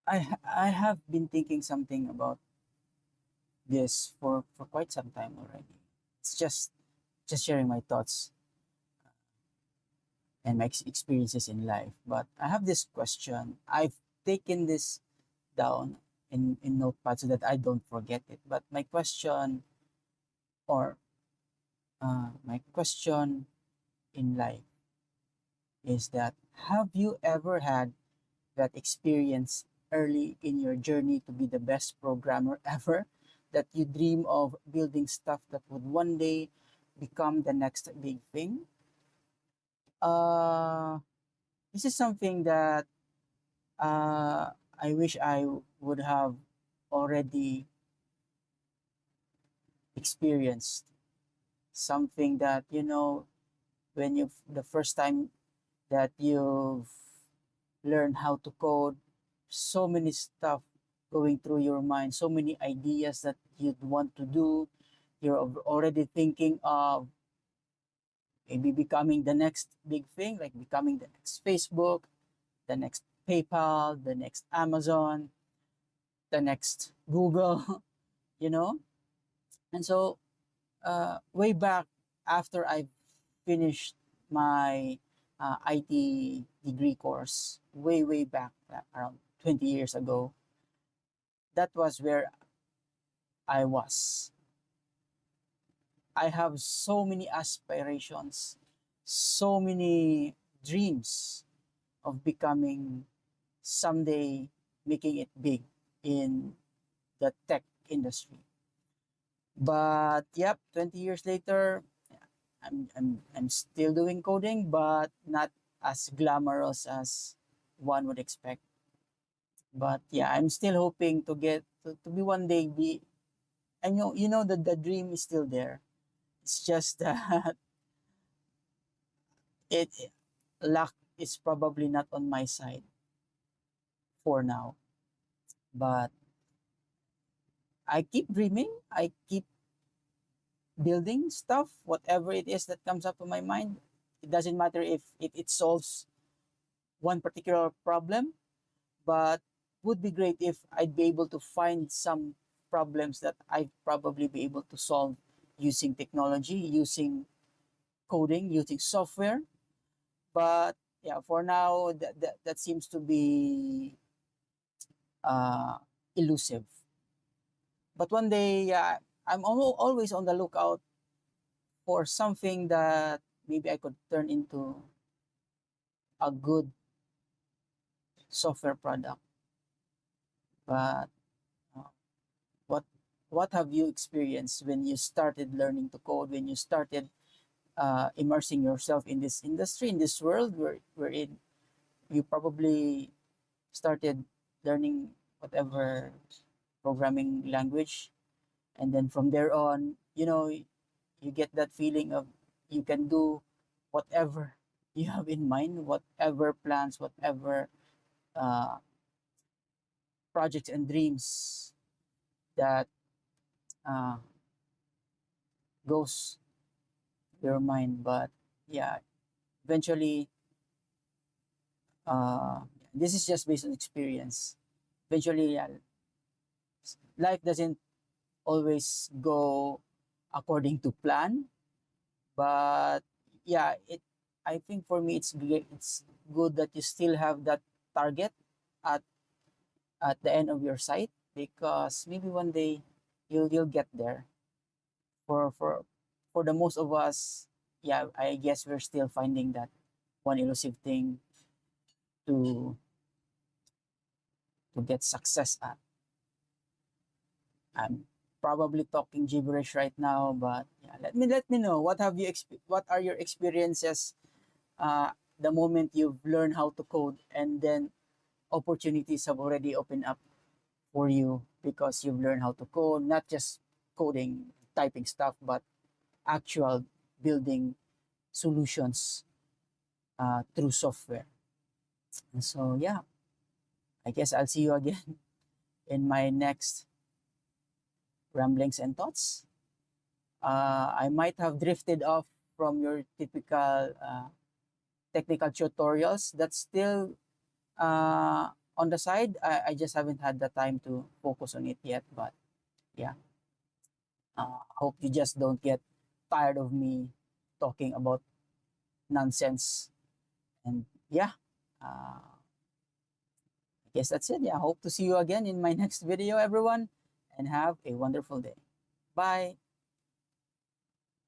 I have been thinking something about this for quite some time already. It's just sharing my thoughts and my experiences in life. But I have this question. I've taken this down in notepad so that I don't forget it. But or my question in life is that have you ever had that experience early in your journey to be the best programmer ever, that you dream of building stuff that would one day become the next big thing? Uh, this is something that I wish I would have already experienced. Something that, when you the first time that you've learned how to code, so many stuff going through your mind, so many ideas that you'd want to do. You're already thinking of maybe becoming the next big thing, like becoming the next Facebook, the next PayPal, the next Amazon, the next Google, you know? And so, way back after I finished my IT degree course, way back, around 20 years ago, that was where I was. I have so many aspirations, so many dreams of becoming someday, making it big in the tech industry. But yep, 20 years later, I'm still doing coding, but not as glamorous as one would expect. But yeah, I'm still hoping to get to be one day be, I know, that the dream is still there. It's just that it luck is probably not on my side for now. But I keep dreaming. I keep building stuff, whatever it is that comes up to my mind. It doesn't matter if it solves one particular problem, but would be great if I'd be able to find some problems that I'd probably be able to solve using technology, using coding, using software. But yeah, for now, that seems to be uh, elusive. But one day, yeah, I'm always on the lookout for something that maybe I could turn into a good software product. But uh, what what have you experienced when you started learning to code? When you started immersing yourself in this industry, in this world where you probably started learning whatever programming language, and then from there on, you get that feeling of you can do whatever you have in mind, whatever plans, whatever uh, projects and dreams that uh, goes your mind. But yeah, eventually, uh, this is just based on experience. Eventually, yeah, life doesn't always go according to plan, but yeah, it. I think for me, it's great. It's good that you still have that target at the end of your sight, because maybe one day you'll get there. For the most of us, yeah, I guess we're still finding that one elusive thing to get success at. I'm probably talking gibberish right now, but yeah, let me know, what are your experiences the moment you've learned how to code, and then opportunities have already opened up for you because you've learned how to code, not just coding, typing stuff, but actual building solutions through software. And so yeah, I guess I'll see you again in my next ramblings and thoughts. I might have drifted off from your typical technical tutorials. That's still uh, on the side. I just haven't had the time to focus on it yet. But yeah, hope you just don't get tired of me talking about nonsense. And yeah, I guess that's it. Yeah, hope to see you again in my next video, everyone, and have a wonderful day. Bye.